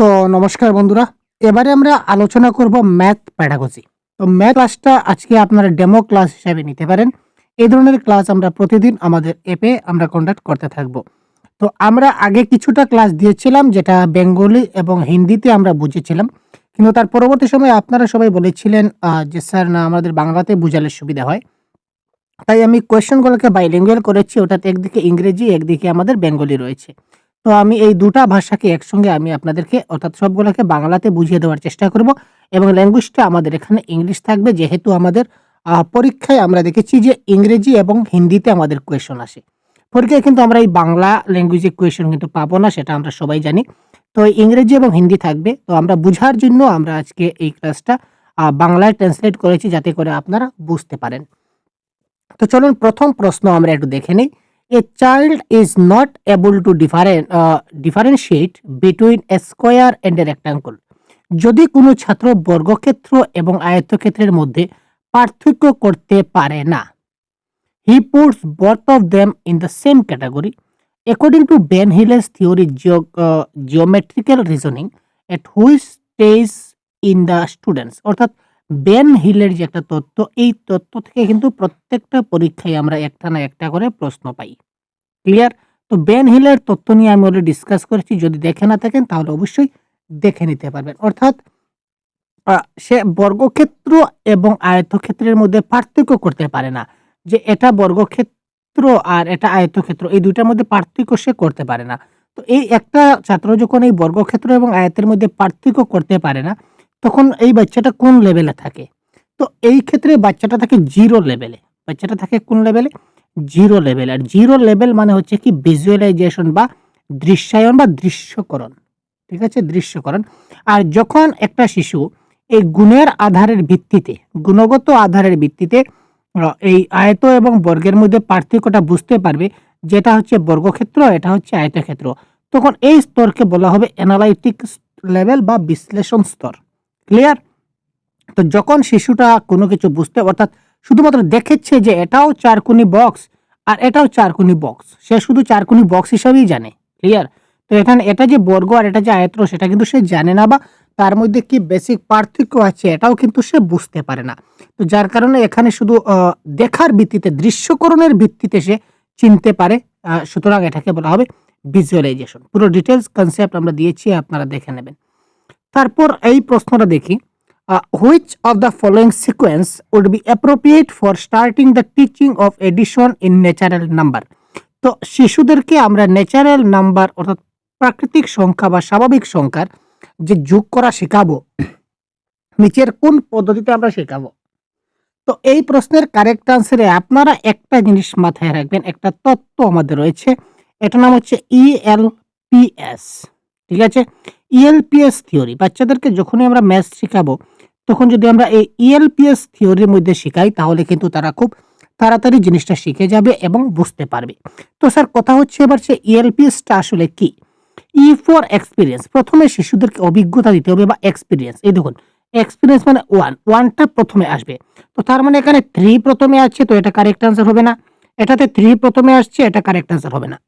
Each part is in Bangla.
তো নমস্কার বন্ধুরা, এবারে আমরা আলোচনা করব ম্যাথ প্যাডাগজি। তো ম্যাথ ক্লাসটা আজকে আপনারা ডেমো ক্লাস হিসেবে নিতে পারেন। এই ধরনের ক্লাস আমরা প্রতিদিন আমাদের অ্যাপে আমরা কন্ডাক্ট করতে থাকব। তো আমরা আগে কিছুটা ক্লাস দিয়েছিলাম যেটা বেঙ্গলি এবং হিন্দিতে আমরা বুঝেছিলাম। কিন্তু তার পরবর্তী সময়ে আপনারা সবাই বলেছিলেন যে স্যার না আমাদের বাংলাতে বুঝালে সুবিধা হয়। তাই আমি কোয়েশ্চেনগুলোকে বাইলিঙ্গুয়াল করেছি। ওটাতে একদিকে ইংরেজি, একদিকে আমাদের বেঙ্গলি রয়েছে। তো আমি এই ২ টা ভাষাকে একসঙ্গে আমি আপনাদেরকে অর্থাৎ সবগুলোকে বাংলাতে বুঝিয়ে দেওয়ার চেষ্টা করব এবং ল্যাঙ্গুয়েজটা আমাদের এখানে ইংলিশ থাকবে। যেহেতু আমাদের পরীক্ষায় আমরা দেখেছি যে ইংরেজি এবং হিন্দিতে আমাদের কোয়েশ্চন আসে। পরীক্ষায় কিন্তু আমরা এই বাংলা ল্যাঙ্গুয়েজে কোয়েশ্চন কিন্তু পাবো না, সেটা আমরা সবাই জানি। তো ইংরেজি এবং হিন্দি থাকবে। তো আমরা বুঝার জন্য আমরা আজকে এই ক্লাসটা বাংলায় ট্রান্সলেট করেছি যাতে করে আপনারা বুঝতে পারেন। তো চলুন প্রথম প্রশ্ন আমরা একটু দেখে নিই। A child is not able to differentiate between A square and a rectangle. যদি কোনো ছাত্র বর্গক্ষেত্র এবং আয়তক্ষেত্রের মধ্যে পার্থক্য করতে পারে না, he puts both of them in the same category according to Van হিলের theory geometrical reasoning at which stage in the students. অর্থাৎ বেন হিলের যে একটা তত্ত্ব, এই তত্ত্ব থেকে কিন্তু প্রত্যেকটা পরীক্ষায় আমরা একটা না একটা করে প্রশ্ন পাই। ক্লিয়ার? তো বেন হিলের তত্ত্ব নিয়ে আমি অলরেডি ডিসকাস করেছি। যদি দেখে না থাকেন তাহলে অবশ্যই দেখে নিতে পারবেন। অর্থাৎ সে বর্গক্ষেত্র এবং আয়তক্ষেত্রের মধ্যে পার্থক্য করতে পারে না। যে এটা বর্গক্ষেত্র আর এটা আয়তক্ষেত্র, এই ২ টার মধ্যে পার্থক্য সে করতে পারে না। তো এই একটা ছাত্র যখন এই বর্গক্ষেত্র এবং আয়তের মধ্যে পার্থক্য করতে পারে না, তখন এই বাচ্চাটা কোন লেভেলে থাকে? তো এই ক্ষেত্রে বাচ্চাটা থাকে 0 লেভেলে। বাচ্চাটা থাকে কোন লেভেলে? 0 লেভেলে। আর 0 লেভেল মানে হচ্ছে কি ভিজুয়ালাইজেশন বা দৃশ্যায়ন বা দৃশ্যকরণ। ঠিক আছে? দৃশ্যকরণ। আর যখন একটা শিশু এই গুণের আধারের ভিত্তিতে, গুণগত আধারের ভিত্তিতে এই আয়ত এবং বর্গের মধ্যে পার্থক্যটা বুঝতে পারবে, যেটা হচ্ছে বর্গক্ষেত্র, এটা হচ্ছে আয়তক্ষেত্র। তখন এই স্তরকে বলা হবে অ্যানালাইটিক লেভেল বা বিশ্লেষণ স্তর। ক্লিয়ার? তো যখন শিশুটা কোনো কিছু বুঝতে অর্থাৎ শুধুমাত্র দেখেছে যে এটাও চারকোণী বক্স আর এটাও চারকোণী বক্স, সে শুধু চারকোণী বক্স হিসাবেই জানে। ক্লিয়ার? তো এখানে এটা যে বর্গ আর এটা যে আয়ত সেটা কিন্তু সে জানে না, বা তার মধ্যে কি বেসিক পার্থক্য আছে এটাও কিন্তু সে বুঝতে পারে না। তো যার কারণে এখানে শুধু দেখার ভিত্তিতে, দৃশ্যকরণের ভিত্তিতে সে চিনতে পারে। সুতরাং এটাকে বলা হবে ভিজুয়ালাইজেশন। পুরো ডিটেলস কনসেপ্ট আমরা দিয়েছি, আপনারা দেখে নেবেন। তারপর এই প্রশ্নটা দেখি, which of the following sequence would be appropriate for starting the teaching of addition in natural number? তো শিশুদেরকে আমরা ন্যাচারাল নাম্বার অর্থাৎ প্রাকৃতিক সংখ্যা বা স্বাভাবিক সংখ্যার যে যোগ করা শেখাবো, নিচের কোন পদ্ধতিতে আমরা শেখাবো? তো এই প্রশ্নের কারেক্ট আনসারে আপনারা একটা জিনিস মাথায় রাখবেন, একটা তত্ত্ব আমাদের রয়েছে, এটার নাম হচ্ছে ইএলপিএস। ঠিক আছে? ইএলপিএস থিওরি। বাচ্চাদেরকে যখনই আমরা ম্যাথস শেখাবো, তখন যদি আমরা এই ইএলপিএস থিওরির মধ্যে শেখাই, তাহলে কিন্তু তারা খুব তাড়াতাড়ি জিনিসটা শিখে যাবে এবং বুঝতে পারবে। তো স্যার কথা হচ্ছে এবার সে ইএলপিএসটা আসলে কি? E for experience. প্রথমে শিশুদেরকে অভিজ্ঞতা দিতে হবে বা এক্সপেরিয়েন্স। এই দেখুন, এক্সপেরিয়েন্স মানে 1, 1 টা প্রথমে আসবে। তো তার মানে এখানে 3 প্রথমে আসছে, তো এটা কারেক্ট আনসার হবে না। এটাতে 3 প্রথমে আসছে, এটা কারেক্ট আনসার হবে না।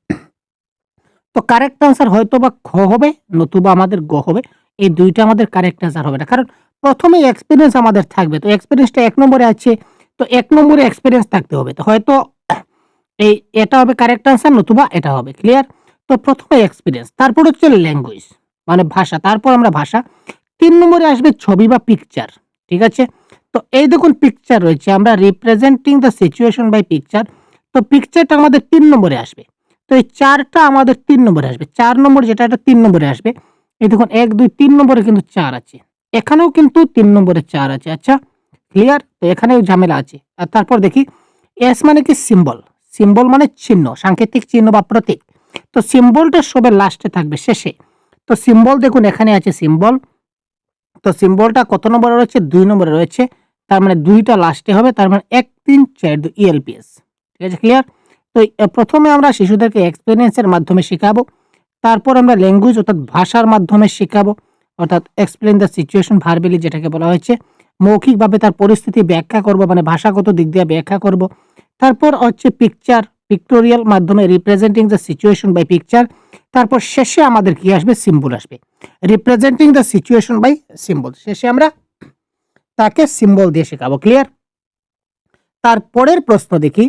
তো কারেক্ট আনসার হয়তোবা খ হবে, নতুবা আমাদের গ হবে। এই ২ টা আমাদের কারেক্ট আনসার হবে না। কারণ প্রথমেই এক্সপেরিয়েন্স আমাদের থাকবে। তো এক্সপেরিয়েন্সটা ১ নম্বরে আছে। তো ১ নম্বরে এক্সপেরিয়েন্স থাকতে হবে। তো হয়তো এটা হবে কারেক্ট আনসার, নতুবা এটা হবে। ক্লিয়ার? তো প্রথমে এক্সপেরিয়েন্স, তারপর হচ্ছে ল্যাঙ্গুয়েজ মানে ভাষা, তারপর আমরা ভাষা। ৩ নম্বরে আসবে ছবি বা পিকচার। ঠিক আছে? তো এই দেখুন পিকচার রয়েছে, আমরা representing the situation by picture. তো পিকচারটা আমাদের ৩ নম্বরে আসবে। তো এই ৪ টা আমাদের ৩ নম্বরে আসবে। ৪ নম্বর যেটা, এটা ৩ নম্বরে আসবে। এই দেখুন ১, ২, ৩ নম্বরে কিন্তু ৪ আছে। এখানেও কিন্তু ৩ নম্বরে ৪ আছে। আচ্ছা, ক্লিয়ার? তো এখানেও ঝামেলা আছে। আর তারপর দেখি এস মানে কি? সিম্বল। সিম্বল মানে চিহ্ন, সাংকেতিক চিহ্ন বা প্রতীক। তো সিম্বলটা সবার লাস্টে থাকবে, শেষে। তো সিম্বল দেখুন এখানে আছে সিম্বল। তো সিম্বলটা কত নম্বরে রয়েছে? ২ নম্বরে রয়েছে। তার মানে ২ টা লাস্টে হবে। তার মানে ১, ৩, ৪, ২ ইএলপিএস। ঠিক আছে? ক্লিয়ার? তো প্রথমে আমরা শিশুদেরকে এক্সপেরিয়েন্স এর মাধ্যমে শেখাবো। তারপর আমরা ল্যাঙ্গুয়েজ অর্থাৎ ভাষার মাধ্যমে শেখাবো। অর্থাৎ এক্সপ্লেইন দ্য সিচুয়েশন ভার্বালি যেটাকে বলা হয়েছে। মৌখিকভাবে তার পরিস্থিতি ব্যাখ্যা করব, মানে ভাষাগত দিক দিয়ে ব্যাখ্যা করব। তারপর হচ্ছে পিকচার, পিক্টোরিয়াল মাধ্যমে representing the situation by picture. তারপর শেষে আমাদের কি আসবে, সিম্বল আসবে, representing the situation by symbol. শেষে আমরা তাকে সিম্বল দিয়ে শেখাবো। ক্লিয়ার? তারপরের প্রশ্ন দেখি,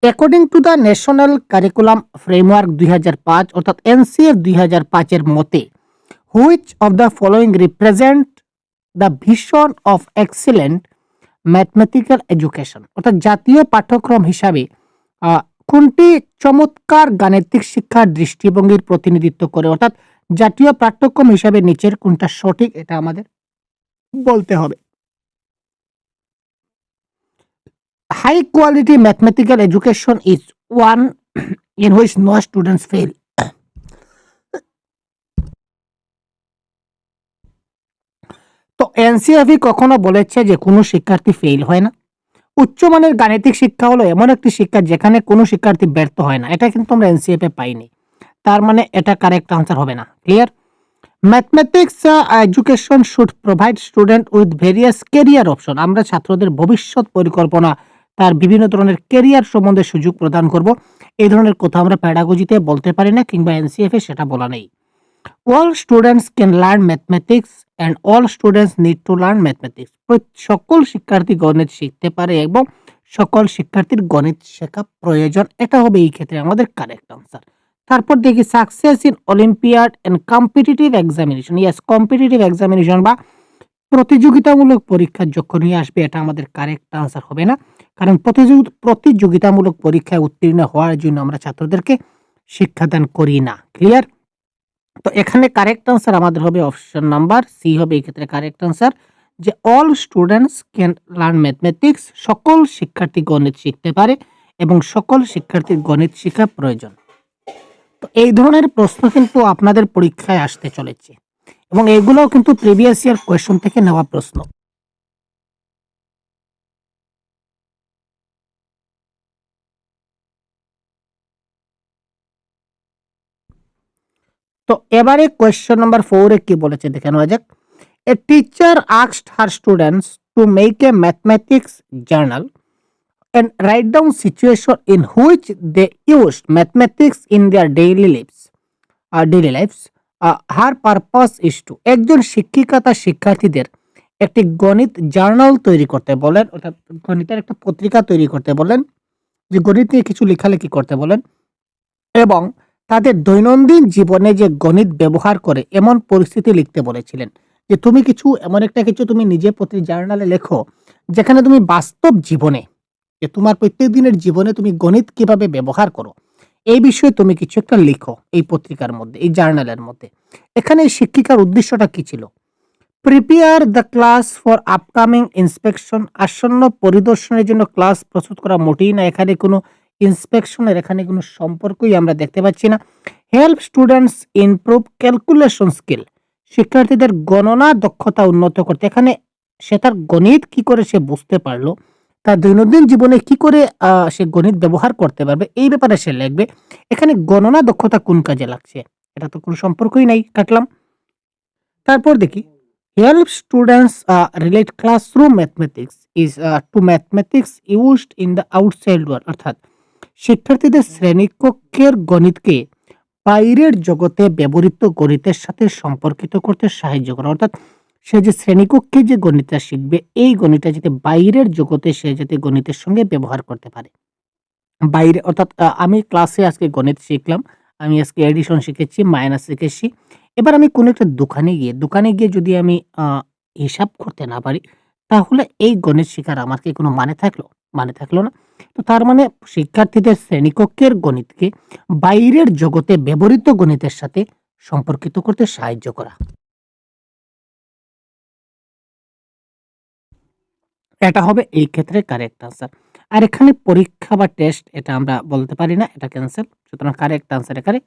according to the national curriculum framework 2005 অর্থাৎ এনসিএফ 2005 মতে which of the following represent the vision of excellent mathematical education, অর্থাৎ জাতীয় পাঠ্যক্রম হিসাবে কোনটি চমৎকার গাণিতিক শিক্ষার দৃষ্টিভঙ্গির প্রতিনিধিত্ব করে, অর্থাৎ জাতীয় পাঠ্যক্রম হিসাবে নিচের কোনটা সঠিক এটা আমাদের বলতে হবে। High quality mathematical education is one in which no students fail. তো এনসিএফি কখনো বলেছে যে কোনো শিক্ষার্থী ফেল হয় না। উচ্চমানের গাণিতিক শিক্ষা হলো এমন একটি শিক্ষা যেখানে কোনো শিক্ষার্থী ব্যর্থ হয় না, এটা কিন্তু আমরা এনসিএফে পাইনি। তার মানে এটা কারেক্ট আনসার হবে না। Clear? Mathematics education should provide student with various career option, আমরা ছাত্রদের ভবিষ্যৎ পরিকল্পনা, তার বিভিন্ন ধরনের কেরিয়ার সম্বন্ধে সুযোগ প্রদান করব। এই ধরনের কথা আমরা প্যাডাগজিতে বলতে পারি না, কিংবা এনসিএফে সেটা বলা নেই। All students can learn mathematics and all students need to learn mathematics, সকল শিক্ষার্থী গণিত শিখতে পারে এবং সকল শিক্ষার্থীর গণিত শেখা প্রয়োজন, এটা হবে এই ক্ষেত্রে আমাদের কারেক্ট আনসার। তারপর দেখি success in Olympiad and competitive examination, yes competitive examination বা প্রতিযোগিতামূলক পরীক্ষা যখনই আসবে এটা আমাদের কারেক্ট আনসার হবে না, কারণ প্রতিযোগিতামূলক পরীক্ষায় উত্তীর্ণ হওয়ার জন্য আমরা ছাত্রদেরকে শিক্ষাদান করি না। ক্লিয়ার? তো এখানে কারেক্ট আনসার আমাদের হবে অপশন নাম্বার সি হবে এই ক্ষেত্রে কারেক্ট আনসার, যে all students can learn mathematics, সকল শিক্ষার্থী গণিত শিখতে পারে এবং সকল শিক্ষার্থীর গণিত শেখা প্রয়োজন। তো এই ধরনের প্রশ্ন কিন্তু আপনাদের পরীক্ষায় আসতে চলেছে এবং এগুলোও কিন্তু প্রিভিয়াস ইয়ার কোয়েশ্চন থেকে নেওয়া প্রশ্ন। তো এবারে কোয়েশ্চন নাম্বার 4 এ কি বলেছে দেখে নেওয়া যাক। A teacher asked her students to make a mathematics journal and write down situation in which they used mathematics in their daily lives. Her purpose is to, একজন শিক্ষিকা তার শিক্ষার্থীদের একটি গণিত জার্নাল তৈরি করতে বলেন, অর্থাৎ গণিতের একটা পত্রিকা তৈরি করতে বলেন, যে গণিত নিয়ে কিছু লেখালেখি করতে বলেন এবং তাদের দৈনন্দিন জীবনে যে গণিত ব্যবহার করে এমন পরিস্থিতি লিখতে বলেছিলেন, যে তুমি কিছু এমন একটা কিছু তুমি নিজে প্রতি জার্নালে লেখো যেখানে তুমি বাস্তব জীবনে, যে তোমার প্রত্যেক দিনের জীবনে তুমি গণিত কিভাবে ব্যবহার করো এই বিষয়ে তুমি কিছু একটা লিখো এই পত্রিকার মধ্যে, এই জার্নালের মধ্যে। এখানে এই শিক্ষিকার উদ্দেশ্যটা কি ছিল? Prepare the class for upcoming inspection, আসন্ন পরিদর্শনের জন্য ক্লাস প্রস্তুত করা মোটেই না, এখানে কোনো ইন্সপেকশনের এখানে কোনো সম্পর্কই আমরা দেখতে পাচ্ছি না। Help students improve calculation skill, শিক্ষার্থীদের গণনা দক্ষতা উন্নত করতে, এখানে সে তার গণিত কি করে সে বুঝতে পারলো, তার দৈনন্দিন জীবনে কি করে সে গণিত ব্যবহার করতে পারবে এই ব্যাপারে সে লিখবে। এখানে গণনা দক্ষতা কোন কাজে লাগছে, এটা তো কোনো সম্পর্কই নাই, কাটলাম। তারপর দেখি help students relate classroom mathematics is to mathematics used in the outside world, অর্থাৎ শিক্ষার্থীদের শ্রেণীকক্ষের গণিতকে বাইরের জগতে ব্যবহৃত গণিতের সাথে সম্পর্কিত করতে সাহায্য করা, অর্থাৎ সে যে শ্রেণীকক্ষে যে গণিতটা শিখবে এই গণিতটা যাতে বাইরের জগতে সে যাতে গণিতের সঙ্গে ব্যবহার করতে পারে। বাইরে অর্থাৎ আমি ক্লাসে আজকে গণিত শিখলাম, আমি আজকে এডিশন শিখেছি, মাইনাস শিখেছি। এবার আমি কোনো একটা দোকানে গিয়ে যদি আমি হিসাব করতে না পারি, তাহলে এই গণিত শেখার আমার কি কোনো মানে থাকলো? মানে থাকলো না। তো তার মানে শিক্ষার্থীদের শ্রেণীকক্ষের গণিতকে বাইরের জগতে ব্যবহৃত গণিতের সাথে সম্পর্কিত করতে সাহায্য করা। এটা হবে এই ক্ষেত্রে কারেক্ট আনসার। আর এখানে পরীক্ষা বা টেস্ট এটা আমরা বলতে পারি না, এটা ক্যান্সেল। সুতরাং কারেক্ট আনসার এখানে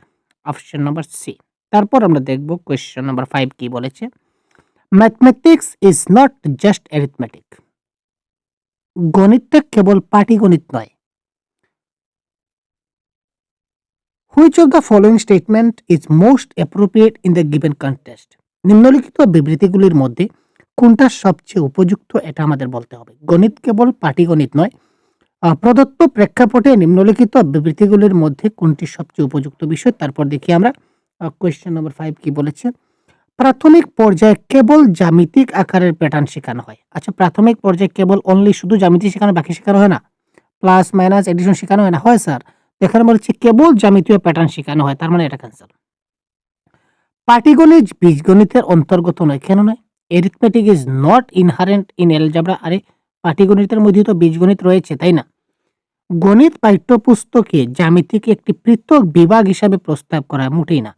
অপশন নাম্বার সি। তারপর আমরা দেখব কোয়েশ্চেন নাম্বার 5 কি বলেছে। Mathematics is not just arithmetic, গণিতটা কেবল পাটিগণিত নয়। Which of the following statement is most appropriate in the given context, নিম্নলিখিত বিবৃতিগুলির মধ্যে কোনটা সবচেয়ে উপযুক্ত এটা আমাদের বলতে হবে। গণিত কেবল পাটিগণিত নয়, প্রদত্ত প্রেক্ষাপটে নিম্নলিখিত বিবৃতিগুলির মধ্যে কোনটি সবচেয়ে উপযুক্ত বিষয়? তারপর দেখি আমরা কোয়েশ্চেন নম্বর 5 কি বলেছে। প্রাথমিক পর্যায়ে কেবল জ্যামিতিক আকারের প্যাটার্ন শেখানো হয়। আচ্ছা, প্রাথমিক পর্যায়ে কেবল অনলি শুধু জ্যামিতি শেখানো, বাকি শেখানো হয় না? প্লাস মাইনাস এডিশন শেখানো হয় না? হয় স্যার। এখানে বলছে কেবল জ্যামিতীয় প্যাটার্ন শেখানো হয়, তার মানে এটা ক্যান্সেল। পাটিগণিত বীজগণিতের অন্তর্গত নয়, কেন নয়? Arithmetic is not inherent in algebra. আরে পাটিগণিতের মধ্যে তো বীজগণিত রয়েছে, তাই না? গণিত পাঠ্যপুস্তকে জ্যামিতিকে একটি পৃথক বিভাগ হিসাবে প্রস্তাব করা মোটেই না।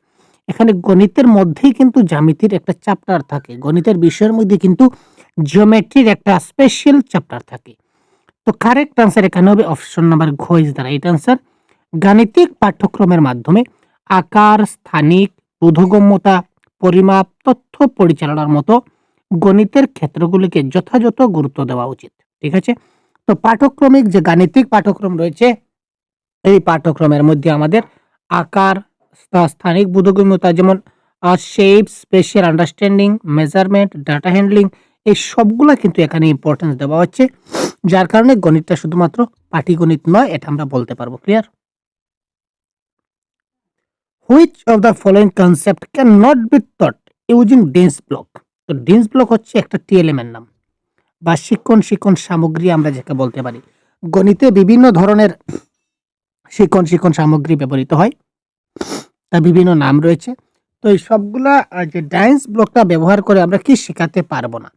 এখানে গণিতের মধ্যেই কিন্তু জ্যামিতির একটা চ্যাপ্টার থাকে, গণিতের বিষয়ের মধ্যে কিন্তু জিওমেট্রির একটা স্পেশাল চ্যাপ্টার থাকে। তো কারেক্ট আনসার এখানে হবে অপশন নাম্বার ঘ ইজ দ্য রাইট আনসার। গাণিতিক পাঠ্যক্রমের মাধ্যমে আকার, স্থানিক, বোধগম্যতা, পরিমাপ, তথ্য পরিচালনার মতো গণিতের ক্ষেত্রগুলিকে যথাযথ গুরুত্ব দেওয়া উচিত। ঠিক আছে? তো পাঠ্যক্রমিক যে গাণিতিক পাঠ্যক্রম রয়েছে, এই পাঠ্যক্রমের মধ্যে আমাদের আকার, স্থানিক বোধগম্যতা যেমন shape, special understanding, measurement, data handling, এই সবগুলা কিন্তু এখানে ইম্পর্টেন্স দেওয়া হচ্ছে, যার কারণে গণিতটা শুধুমাত্র পাটিগণিত নয়, এটা আমরা বলতে পারবো। Clear? Which of the following concept can not be taught using dense block? তো ডেন্স ব্লক হচ্ছে একটা টিএলএম এর নাম, বা শিক্ষণ সামগ্রী আমরা যাকে বলতে পারি। গণিতে বিভিন্ন ধরনের শিক্ষণ সামগ্রী ব্যবহৃত হয়, তার বিভিন্ন নাম রয়েছে। তো এই সবগুলা যে ডাইন্স ব্লকটা ব্যবহার করে আমরা কি শেখাতে পারবো না।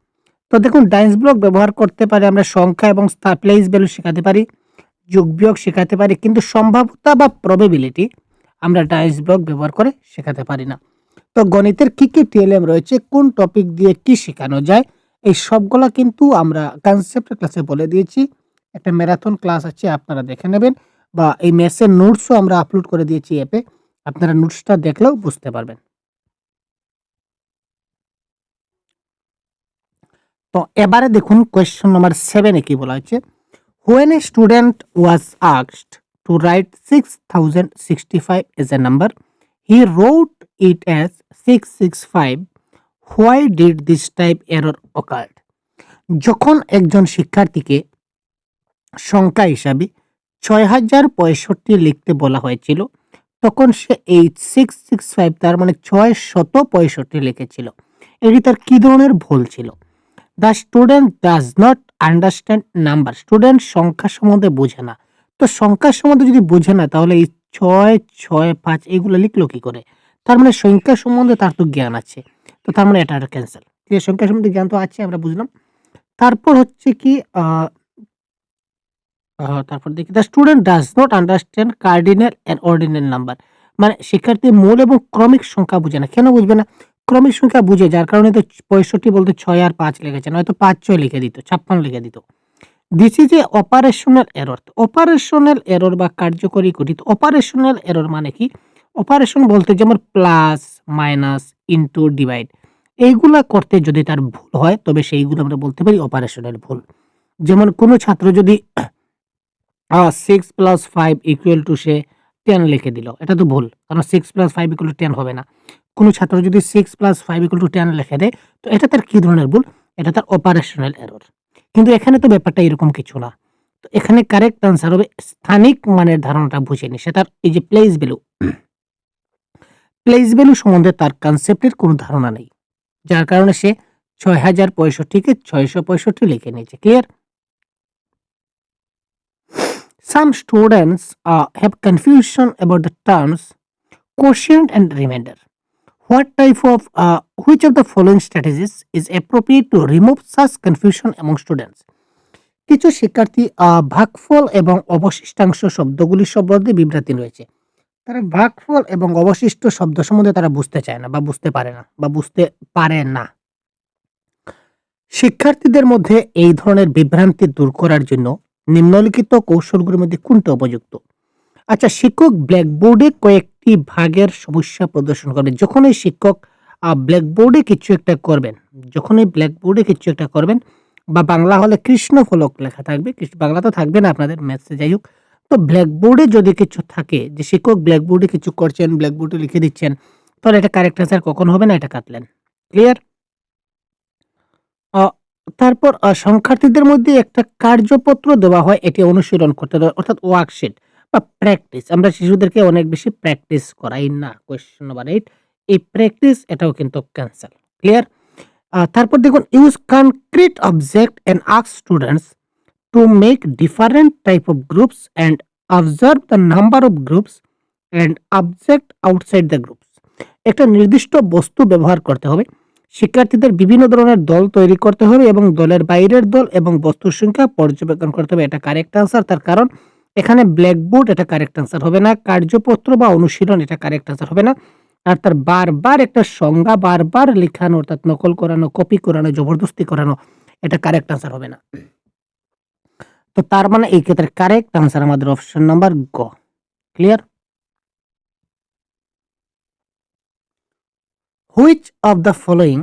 তো দেখুন, ডাইন্স ব্লক ব্যবহার করতে পারি আমরা সংখ্যা এবং প্লেস ভ্যালু শেখাতে পারি, যোগ বিয়োগ শেখাতে পারি, কিন্তু সম্ভাব্যতা বা প্রবাবিলিটি আমরা ডাইন্স ব্লক ব্যবহার করে শেখাতে পারি না। তো গণিতের কি কি টিএলএম রয়েছে, কোন টপিক দিয়ে কি শেখানো যায়, এই সবগুলা কিন্তু আমরা কনসেপ্টের ক্লাসে বলে দিয়েছি। একটা ম্যারাথন ক্লাস আছে, আপনারা দেখে নেবেন, বা এই ম্যাথসের নোটসও আমরা আপলোড করে দিয়েছি অ্যাপে, আপনারা নোটসটা দেখলেও বুঝতে পারবেন। তো এবারে দেখুন কোয়েশ্চন নাম্বার 7 এ কি বলা হয়েছে। When a student was asked to write 6065 as a number, he wrote it as 665. Why did this type error occurred? যখন একজন শিক্ষার্থীকে সংখ্যা হিসাবে 6065 লিখতে বলা হয়েছিল, তখন সে এই 665 তার মানে 665 লিখেছিল। এটি তার কি ধরনের ভুল ছিল? The student does not understand number. Student সংখ্যা সম্বন্ধে বোঝে না। তো সংখ্যা সম্বন্ধে যদি বোঝে না, তাহলে এই 665 এগুলো লিখলো কি করে? তার মানে সংখ্যা সম্বন্ধে তার তো জ্ঞান আছে, তো তার মানে এটা ক্যান্সেল। সংখ্যা সম্বন্ধে জ্ঞান তো আছে, আমরা বুঝলাম। তারপর হচ্ছে কি তারপর দেখি the student does not understand cardinal and ordinal number. মানে শিক্ষার্থী মূল এবং ক্রমিক সংখ্যা বুঝে না। কেন বুঝবে না? ক্রমিক সংখ্যা বুঝে, যার কারণে তো 65 বলতে 6 আর 5 লিখেছে, নয়তো 5 6 লিখে দিত, 56 লিখে দিত। This is a operational error. Operational error বা কার্যকরী ত্রুটি। অপারেশনাল এরর মানে কি? অপারেশন বলতে যেমন প্লাস, মাইনাস, ইনটু, ডিভাইড, এইগুলা করতে যদি তার ভুল হয়, তবে সেইগুলো আমরা বলতে পারি অপারেশনাল ভুল। যেমন কোনো ছাত্র যদি 6 + 5 = সে 10 লিখে দিল, এটা তো ভুল, কারণ 6 + 5 = 10 হবে না। কোনো ছাত্র যদি 6 + 5 = 10 লিখে দেয়, তো এটা তার কি ধরনের ভুল? এটা তার অপারেশনাল এরর। কিন্তু এখানে তো ব্যাপারটা এরকম কিছু না। তো এখানে কারেক্ট আনসার হবে স্থানিক মানের ধারণাটা বুঝেনি সে, তার এই যে প্লেস ভ্যালু, প্লেস ভ্যালু সম্বন্ধে তার কনসেপ্টের কোনো ধারণা নেই, যার কারণে সে 6065 কে 665 লিখে নিয়েছে। Clear? Some students have confusion about the terms quotient and remainder. What type of which of the following strategies is appropriate to remove such confusion among students? কিছু শিক্ষার্থী ভাগফল এবং অবশিষ্টাংশ শব্দগুলি সম্বন্ধে বিভ্রান্তি রয়েছে। তারা ভাগফল এবং অবশিষ্ট শব্দ সম্বন্ধে তারা বুঝতে চায় না, বা বুঝতে পারে না, বা বুঝতে পারে না। শিক্ষার্থীদের মধ্যে এই ধরনের বিভ্রান্তি দূর করার জন্য নিম্নলিখিত কৌশলগুলির মধ্যে কোনটা উপযুক্ত? আচ্ছা, শিক্ষক ব্ল্যাকবোর্ডে কয়েকটি ভাগের সমস্যা প্রদর্শন করবেন। যখনই শিক্ষক ব্ল্যাকবোর্ডে কিছু একটা করবেন, যখনই ব্ল্যাকবোর্ডে কিছু একটা করবেন, বা বাংলা হলে কৃষ্ণ ফলক লেখা থাকবে, বাংলা তো থাকবে না আপনাদের ম্যাথসে, যাই হোক। তো ব্ল্যাকবোর্ডে যদি কিছু থাকে, যে শিক্ষক ব্ল্যাকবোর্ডে কিছু করছেন, ব্ল্যাকবোর্ডে লিখে দিচ্ছেন, তাহলে এটা কারেক্ট আনসার কখন হবে না? এটা কাটলেন। ক্লিয়ার? তারপর সংখ্যার্থীদের মধ্যে একটা কার্যপত্র দেওয়া হয়, এটি অনুশীলন করতে দেওয়া হয়, অর্থাৎ ওয়ার্কশিট বা প্র্যাকটিস। আমরা শিশুদেরকে অনেক বেশি প্র্যাকটিস করাই না। কোয়েশ্চেন নাম্বার 8, এই প্র্যাকটিস এটাও কিন্তু ক্যান্সেল। ক্লিয়ার? তারপর দেখুন, use concrete object and ask students to make different type of groups and observe the number of groups and object outside the groups. একটা নির্দিষ্ট বস্তু ব্যবহার করতে হবে। শিক্ষার্থীদের বিভিন্ন ধরনের দল তৈরি করতে হবে এবং দলের বাইরের দল এবং বস্তুর সংখ্যা পর্যবেক্ষণ করতে হবে। এটা কারেক্ট আনসার। তার কারণ এখানে ব্ল্যাকবোর্ড এটা কারেক্ট আনসার হবে না, কার্যপত্র বা অনুশীলন এটা কারেক্ট আনসার হবে না। আর তার বারবার একটা সংজ্ঞা বারবার লেখানো, অর্থাৎ নকল করানো, কপি করানো, জবরদস্তি করানো, এটা কারেক্ট আনসার হবে না। তো তার মানে এই ক্ষেত্রে কারেক্ট আনসার আমাদের অপশন নাম্বার গ। Clear? Which of the following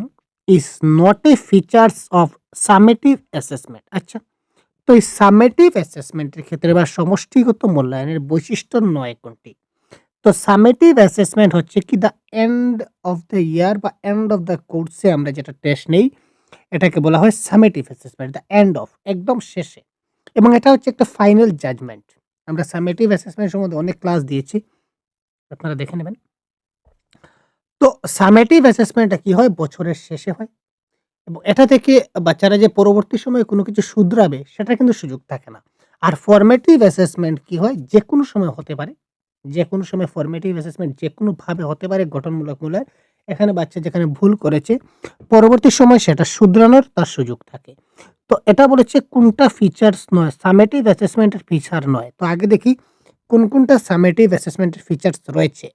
is not a features of summative assessment? আচ্ছা, তো এই সামেটিভ অ্যাসেসমেন্টের ক্ষেত্রে বা সমষ্টিগত মূল্যায়নের বৈশিষ্ট্য নয় কোনটি? তো সামেটিভ অ্যাসেসমেন্ট হচ্ছে কি the end of the year বা এন্ড অফ দ্য কোর্সে আমরা যেটা টেস্ট নেই, এটাকে বলা হয় summative assessment, the end of, একদম শেষে। এবং এটা হচ্ছে একটা ফাইনাল জাজমেন্ট। আমরা সামেটিভ অ্যাসেসমেন্ট সম্বন্ধে অনেক ক্লাস দিয়েছি, আপনারা দেখে নেবেন। তো সামেটিভ অ্যাসেসমেন্টটা কি হয়? বছরের শেষে হয় এবং এটা থেকে বাচ্চারা যে পরবর্তী সময়ে কোনো কিছু শুধরাবে সেটা কিন্তু সুযোগ থাকে না। আর ফরমেটিভ অ্যাসেসমেন্ট কি হয়? যেকোনো সময় হতে পারে। যেকোনো সময় ফরমেটিভ অ্যাসেসমেন্ট যেকোনোভাবে হতে পারে, গঠনমূলক মূল্যায়ন। এখানে বাচ্চা যেখানে ভুল করেছে পরবর্তী সময় সেটা শুধরানোর তার সুযোগ থাকে। তো এটা বলেছে কোনটা ফিচার্স নয়, সামেটিভ অ্যাসেসমেন্টের ফিচার নয়। তো আগে দেখি কোনটা সামেটিভ অ্যাসেসমেন্টের ফিচার্স রয়েছে।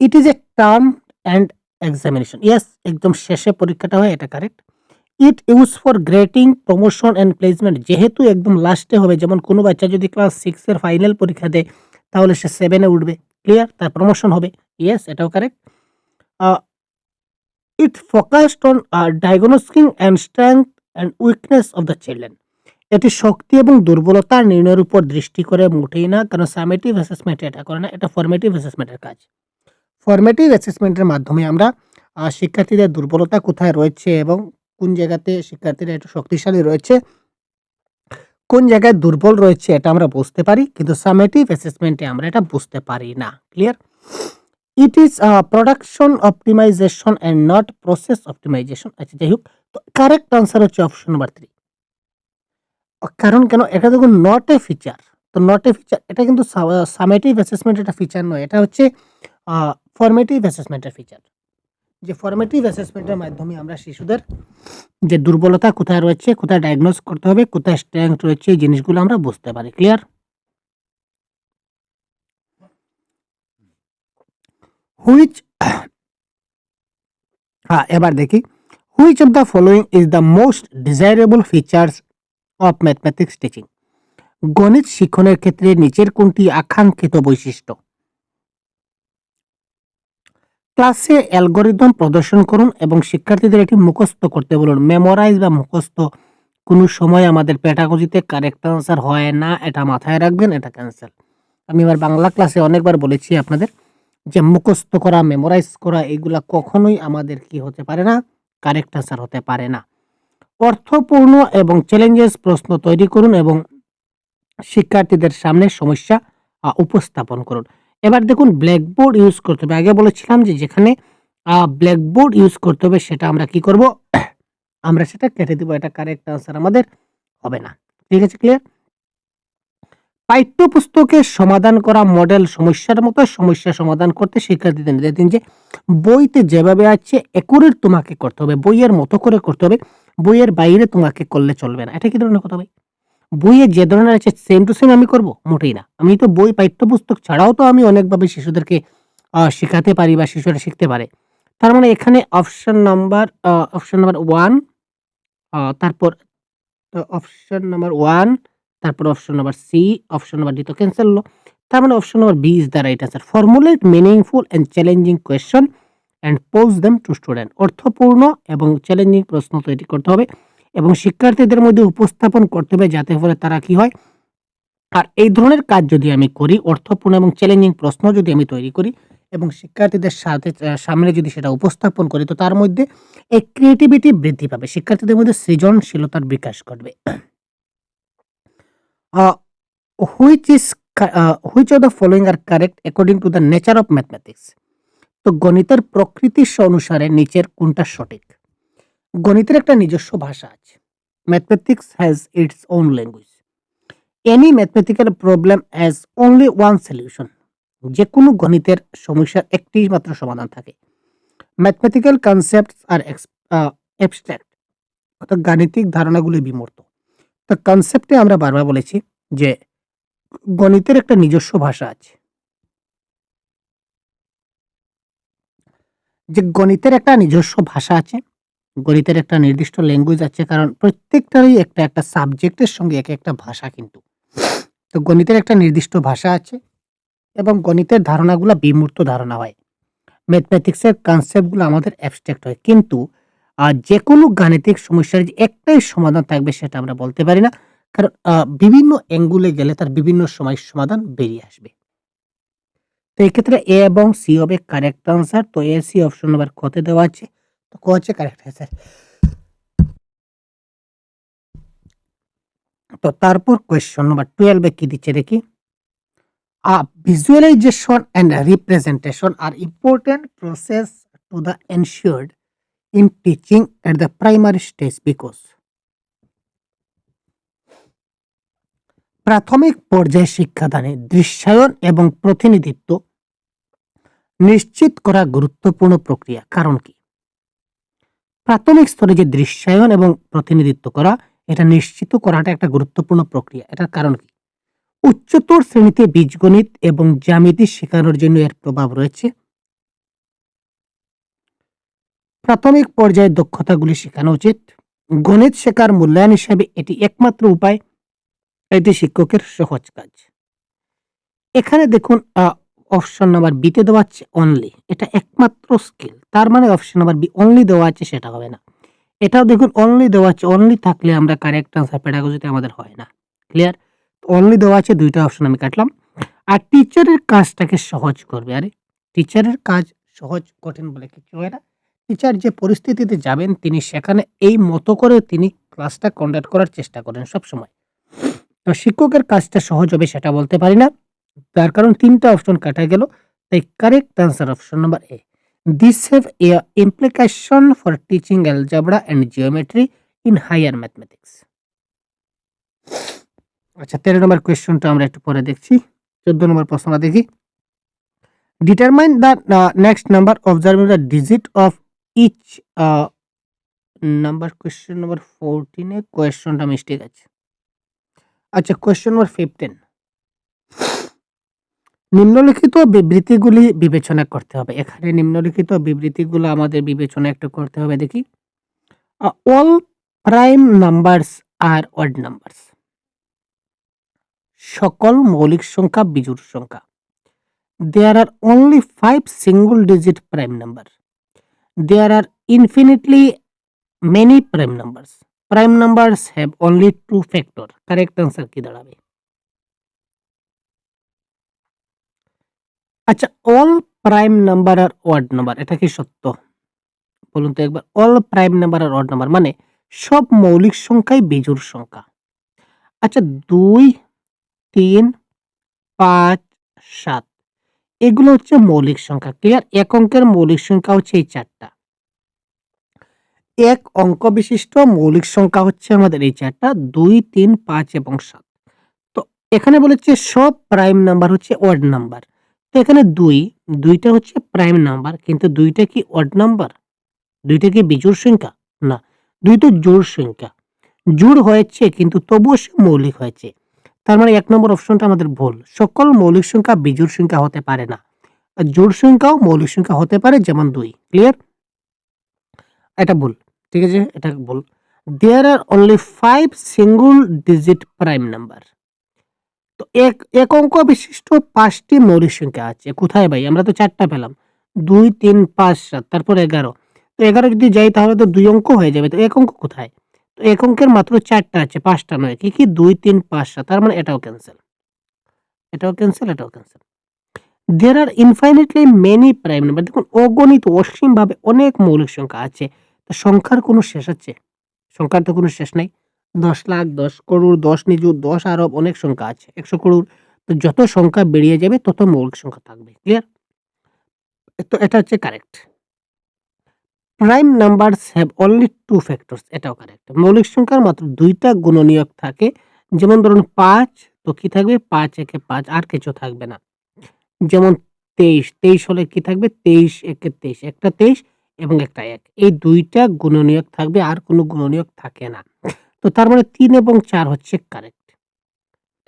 It is a term and examination. Yes, একদম শেষে পরীক্ষাটা হয়, এটা correct. It use for grading, promotion and placement, যেহেতু একদম লাস্টে হবে। যেমন কোনো বাচ্চা যদি ক্লাস 6 এর ফাইনাল পরীক্ষা দেয় তাহলে সে 7 এ উঠবে। ক্লিয়ার? তার প্রমোশন হবে। ইয়েস, এটাও correct. It focused on diagnosing and strength and weakness of the children. এটি শক্তি এবং দুর্বলতা নির্ণয়ের উপর দৃষ্টি করে মোটেই না, কারণ সামেটিভ অ্যাসেসমেন্ট এটা করে না, এটা ফরমেটিভ অ্যাসেসমেন্টের কাজ। ফরমেটিভ অ্যাসেসমেন্টের মাধ্যমে আমরা শিক্ষার্থীদের দুর্বলতা কোথায় রয়েছে এবং কোন জায়গাতে শিক্ষার্থীরা একটু শক্তিশালী রয়েছে, কোন জায়গায় দুর্বল রয়েছে এটা আমরা বুঝতে পারি, কিন্তু সামেটিভ অ্যাসেসমেন্টে আমরা এটা বুঝতে পারি না। Clear? It is production optimization and not process optimization. আচ্ছা, যাই হোক, তো কারেক্ট আনসার হচ্ছে অপশন নাম্বার 3। কারণ কেন? এটা দেখুন নট এ ফিচার। তো নট এ ফিচার এটা কিন্তু সামেটিভ অ্যাসেসমেন্ট এটা ফিচার নয়, এটা হচ্ছে ফরমেটিভ অ্যাসেসমেন্টের ফিচার। যে ফরমেটিভ অ্যাসেসমেন্টের মাধ্যমে আমরা শিশুদের যে দুর্বলতা কোথায় রয়েছে, কোথায় ডায়াগনোস করতে হবে, কোথায় স্ট্রেংথ রয়েছে, এই জিনিসগুলো আমরা বুঝতে পারি। ক্লিয়ার? হুইচ এবার দেখি, which of the following is the most desirable features of mathematics teaching? গণিত শিক্ষণের ক্ষেত্রে নিচের কোনটি আকাঙ্ক্ষিত বৈশিষ্ট্য? ক্লাসে অ্যালগরিদম প্রদর্শন করুন এবং শিক্ষার্থীদের এটি মুখস্থ করতে বলুন। মেমোরাইজ বা মুখস্থ কোনো সময় আমাদের পেডাগজিতে কারেক্ট আনসার হয় না, এটা মাথায় রাখবেন, এটা ক্যান্সেল। আমি এবার বাংলা ক্লাসে অনেকবার বলেছি আপনাদের যে মুখস্থ করা, মেমোরাইজ করা এগুলা কখনোই আমাদের কি হতে পারে না, কারেক্ট আনসার হতে পারে না। অর্থপূর্ণ এবং চ্যালেঞ্জেস প্রশ্ন তৈরি করুন এবং শিক্ষার্থীদের সামনে সমস্যা উপস্থাপন করুন। এবার দেখুন ব্ল্যাকবোর্ড ইউজ করতে হবে। আগে বলেছিলাম যে যেখানে ব্ল্যাকবোর্ড ইউজ করতে হবে সেটা আমরা কি করব? আমরা সেটা কেটে দিব, এটা কারেক্ট আনসার আমাদের হবে না। ঠিক আছে, ক্লিয়ার? পাঠ্যপুস্তকে সমাধান করা মডেল সমস্যার মতো সমস্যা সমাধান করতে শিক্ষার্থীদের নির্দেশ দিন যে বইতে যেভাবে আছে একুরেট তোমাকে করতে হবে, বইয়ের মতো করে করতে হবে, বইয়ের বাইরে তোমাকে করলে চলবে না। এটা কি ধরনের কথা ভাই? বইয়ে যে ধরনের আছে সেম টু সেম আমি করব? মোটেই না। আমি তো বই পাঠ্যপুস্তক ছাড়াও তো আমি অনেকভাবে শিশুদেরকে শেখাতে পারি বা শিশুরা শিখতে পারে। তার মানে এখানে অপশন নাম্বার 1, তারপর অপশন নাম্বার 1, তারপর option number C, option number D তো ক্যান্সেল হলো। তার মানে option number B is the right answer. Formulate meaningful and challenging question and pose them to student. অর্থপূর্ণ এবং চ্যালেঞ্জিং প্রশ্ন তৈরি করতে হবে এবং শিক্ষার্থীদের মধ্যে উপস্থাপন করতে হবে যাতে করে তারা কি হয়। আর এই ধরনের কাজ যদি আমি করি, অর্থপূর্ণ এবং চ্যালেঞ্জিং প্রশ্ন যদি আমি তৈরি করি, এবং শিক্ষার্থীদের সামনে যদি সেটা উপস্থাপন করি, তো তার মধ্যে এই ক্রিয়েটিভিটি বৃদ্ধি পাবে। শিক্ষার্থীদের মধ্যে সৃজনশীলতার বিকাশ ঘটবে। আ which of the following are correct according to the nature of mathematics? তো গণিতের প্রকৃতি অনুসারে নিচের কোনটা সঠিক? গণিতের একটা নিজস্ব ভাষা আছে। Mathematics has its own language. Any mathematical problem has only one solution. যেকোনো গণিতের সমস্যার একটি মাত্র সমাধান থাকে। Mathematical concepts are abstract. অর্থাৎ গাণিতিক ধারণাগুলি বিমূর্ত। তো কনসেপ্টে আমরা বারবার বলেছি যে গণিতের একটা নিজস্ব ভাষা আছে। যে গণিতের একটা নিজস্ব ভাষা আছে, গণিতের একটা নির্দিষ্ট ল্যাঙ্গুয়েজ আছে, কারণ প্রত্যেকটারই একটা সাবজেক্টের সঙ্গে একটা ভাষা কিন্তু। তো গণিতের একটা নির্দিষ্ট ভাষা আছে এবং গণিতের ধারণাগুলা বিমূর্ত ধারণা হয়। ম্যাথমেটিক্সের কনসেপ্টগুলো আমাদের অ্যাবস্ট্রাক্ট হয়। কিন্তু যেকোনো গাণিতিক সমস্যার যে একটাই সমাধান থাকবে সেটা আমরা বলতে পারি না। কারণ বিভিন্ন অ্যাঙ্গুলে গেলে তার বিভিন্ন সময় সমাধান বেরিয়ে আসবে। তো এক্ষেত্রে এ এবং সি হবে কারেক্ট আনসার। তো এ, সি অপশন নাম্বার ক তে দেওয়া আছে। তো ক হচ্ছে কারেক্ট আনসার। তো তারপর কোয়েশ্চন নাম্বার 12 এ কি দিচ্ছে দেখি। Visualization and representation are important process to the ensured in teaching at the primary stage because প্রাথমিক পর্যায়ে শিক্ষাদানে দৃশ্যায়ন এবং প্রতিনিধিত্ব নিশ্চিত করা গুরুত্বপূর্ণ প্রক্রিয়া। কারণ কি? প্রাথমিক স্তরে যে দৃশ্যায়ন এবং প্রতিনিধিত্ব করা, এটা নিশ্চিত করাটা একটা গুরুত্বপূর্ণ প্রক্রিয়া। এটার কারণ কি? উচ্চতর শ্রেণীতে বীজগণিত এবং জ্যামিতি শেখানোর জন্য এর প্রভাব রয়েছে। প্রাথমিক পর্যায়ে দক্ষতাগুলি শেখানো উচিত। গণিত শেখার মূল্যায়ন হিসাবে এটি একমাত্র উপায়। এটি শিক্ষকের সহজ কাজ। এখানে দেখুন অপশন নাম্বার বি তে দেওয়া আছে অনলি। এটা একমাত্র স্কিল। তার মানে অপশন নাম্বার বি অনলি দেওয়া আছে, সেটা হবে না। এটাও দেখুন অনলি দেওয়া আছে। অনলি থাকলে আমরা কারেক্ট আনসার পেডাগজিতে আমাদের হয় না। ক্লিয়ার? অনলি দেওয়া আছে, দুইটা অপশন আমি কাটলাম। আর টিচারের কাজটাকে সহজ করবে। আরে টিচারের কাজ সহজ কঠিন বলে কিছু হয় না। টিচার যে পরিস্থিতিতে যাবেন তিনি সেখানে এই মতো করে তিনি ক্লাসটা কন্ডাক্ট করার চেষ্টা করেন সবসময়। তো শিক্ষকের কাজটা সহজ হবে সেটা বলতে পারি না। তার কারণ ৩টা অপশন কাটা গেল। তাই correct answer option number A. This have a implication for teaching algebra and geometry in higher mathematics. আচ্ছা 13 নম্বর কোয়েশ্চনটা আমরা একটু পরে দেখছি। 14 নম্বর প্রশ্নটা দেখি। Determine the next number observing the digit of each number. Question number 14 A কোয়েশ্চনটা mistake আছে। আচ্ছা কোয়েশ্চন নম্বর 15। নিম্নলিখিত বিবৃতিগুলি বিবেচনা করতে হবে। এখানে নিম্নলিখিত বিবৃতিগুলো আমাদের বিবেচনা একটু করতে হবে দেখি। All prime numbers are odd numbers. সকল মৌলিক সংখ্যা বিজোড় সংখ্যা। There are only 5 single digit prime numbers. There are infinitely many prime numbers. Prime numbers have only 2 factor. Correct answer কি দাঁড়াবে? আচ্ছা all prime number are odd number, এটা কি সত্য? বলুন তো একবার। all prime number are odd number মানে সব মৌলিক সংখ্যাই বিজোড় সংখ্যা। আচ্ছা 2, 3, 5, 7 এগুলো হচ্ছে মৌলিক সংখ্যা। ক্লিয়ার? এক অঙ্কের মৌলিক সংখ্যা হচ্ছে এই 4টা। এক অঙ্ক বিশিষ্ট মৌলিক সংখ্যা হচ্ছে আমাদের এই 4টা 2, 3, 5 এবং 7। তো এখানে বলেছে সব প্রাইম নাম্বার হচ্ছে অড নাম্বার। তো এখানে 2টা হচ্ছে প্রাইম নাম্বার, কিন্তু 2টা কি অড নাম্বার? 2টা কি বিজোড় সংখ্যা? না, 2 তো জোড় সংখ্যা। জোড় হয়েছে কিন্তু তবুও সে মৌলিক হয়েছে। তার মানে 1 নম্বর অপশনটা আমাদের ভুল। সকল মৌলিক সংখ্যা বিজোড় সংখ্যা হতে পারে না। আর জোড় সংখ্যাও মৌলিক সংখ্যা হতে পারে, যেমন 2। ক্লিয়ার? এটা ভুল। ঠিক আছে, এটা ভুল। There are only 5 single digit prime number. তো এক অঙ্ক বিশিষ্ট 5টি মৌলিক সংখ্যা আছে। কোথায় ভাই? আমরা তো 4টা পেলাম। 2, 3, 5, 7 তারপর 11। তো 11 যদি যাই তাহলে তো 2 অঙ্ক হয়ে যাবে। তো এক অঙ্ক কোথায়? তো এক অঙ্কের মাত্র 4টা আছে, 5টা নয়। কি 2, 3, 5, 7। তার মানে এটাও ক্যান্সেল। এটাও ক্যান্সেল, এটাও ক্যান্সেল। দেয়ার আর ইনফাইনাইটলি মেনি প্রাইম নাম্বার। দেখুন অগণিত অসীমভাবে অনেক মৌলিক সংখ্যা আছে। তো সংখ্যার কোনো শেষ আছে? সংখ্যার তো কোনো শেষ নাই। 10,00,000, 10 করোড়, 10 নিযুত, 10 আরব অনেক সংখ্যা আছে। 100 করোড়। তো যত সংখ্যা বেরিয়ে যাবে তত মৌলিক সংখ্যা থাকবে। ক্লিয়ার? তো এটা হচ্ছে correct. Prime numbers have only 2 factors, এটাও কারেক্ট। মৌলিক সংখ্যার মাত্র ২ টা গুণনীয়ক থাকে। যেমন ধরুন ৫, তো কি থাকবে? ৫ একে ৫, আর কিছু থাকবে না। যেমন ২৩, ২৩ হলে কি থাকবে? ২৩ একে ২৩, একটা ২৩ এবং একটা ১। এই ২ টা গুণনীয়ক থাকবে, আর কোনো গুণনীয়ক থাকে না। তো তার মানে ৩ এবং ৪ হচ্ছে কারেক্ট।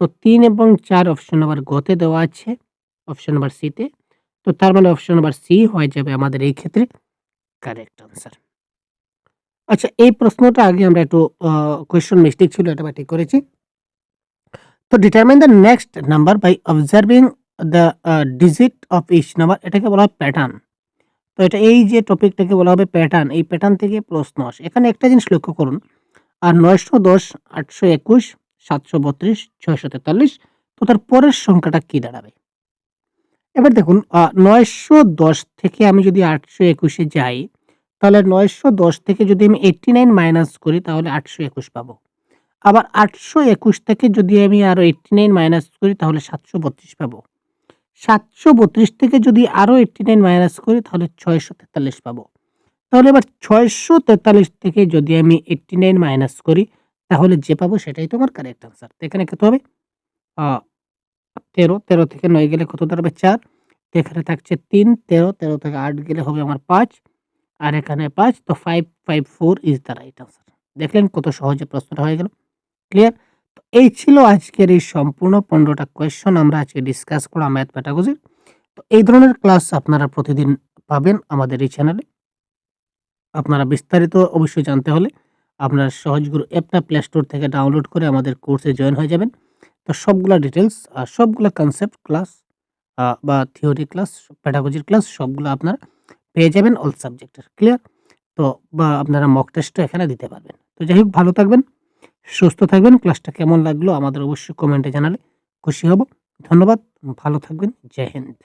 তো ৩ এবং ৪ অপশন নাম্বার গ তে দেওয়া আছে, অপশন নাম্বার সি তে। তো তার মানে অপশন নাম্বার সি হয়ে যাবে আমাদের এই ক্ষেত্রে কারেক্ট আনসার। আচ্ছা, এই প্রশ্নটা আগে আমরা একটু কোয়েশ্চন মিস্টেক ছিল, এটা আমরা ঠিক করেছি। To determine the next number by observing the digit of each number, এটাকে বলা হয় প্যাটার্ন। তো এটা এই যে টপিকটাকে বলা হবে প্যাটার্ন, এই প্যাটার্ন থেকে প্রশ্ন আসে। এখানে একটা জিনিস লক্ষ্য করুন, আর 910, 821, 732, 643, তো তার পরের সংখ্যাটা কি দাঁড়াবে? এবার দেখুন 910 থেকে আমি যদি 821 এ যাই, তাহলে 910 থেকে যদি আমি 89 মাইনাস করি তাহলে 821 পাবো। আবার 821 থেকে যদি আমি আরো 89 মাইনাস করি তাহলে 732 পাবো। 732 থেকে যদি আরো 89 মাইনাস করি তাহলে 643 পাবো। তাহলে এবার 643 থেকে যদি আমি 89 মাইনাস করি তাহলে যে পাবো সেটাই তো আমার কারেক্ট আনসার। তো এখানে কত হবে? আ 13, 13 থেকে 9 গেলে কত দাঁড়াবে? 4। তো এখানে থাকছে 3, 13, 13 থেকে 8 গেলে হবে আমার 5, আর এখানে 5, তো 554 ইস দ্য রাইট আনসার। দেখলেন কত সহজে প্রশ্নটা হয়ে গেল। ক্লিয়ার? তো এই ছিল আজকের এই সম্পূর্ণ 15 টা কোয়েশ্চন আমরা আজকে ডিসকাস করলাম ম্যাথ প্যাডাগজির। তো এই ধরনের ক্লাস আপনারা প্রতিদিন পাবেন আমাদের এই চ্যানেলে। আপনারা বিস্তারিত অবশ্যই জানতে হলে আপনারা সহজগুরু অ্যাপটা প্লে স্টোর থেকে ডাউনলোড করে আমাদের কোর্সে জয়েন হয়ে যাবেন। তো সবগুলা ডিটেইলস, সবগুলা কনসেপ্ট ক্লাস বা থিওরি ক্লাস, প্যাডাগজির ক্লাস সবগুলো আপনারা পেয়ে যাবেন অল সাবজেক্টের। ক্লিয়ার? তো বা আপনারা মক টেস্টও এখানে দিতে পারবেন। তো যাই হোক, ভালো থাকবেন, সুস্থ থাকবেন। ক্লাসটা কেমন লাগলো আমাদের অবশ্যই কমেন্টে জানালে খুশি হব। ধন্যবাদ। ভালো থাকবেন। জয় হিন্দ।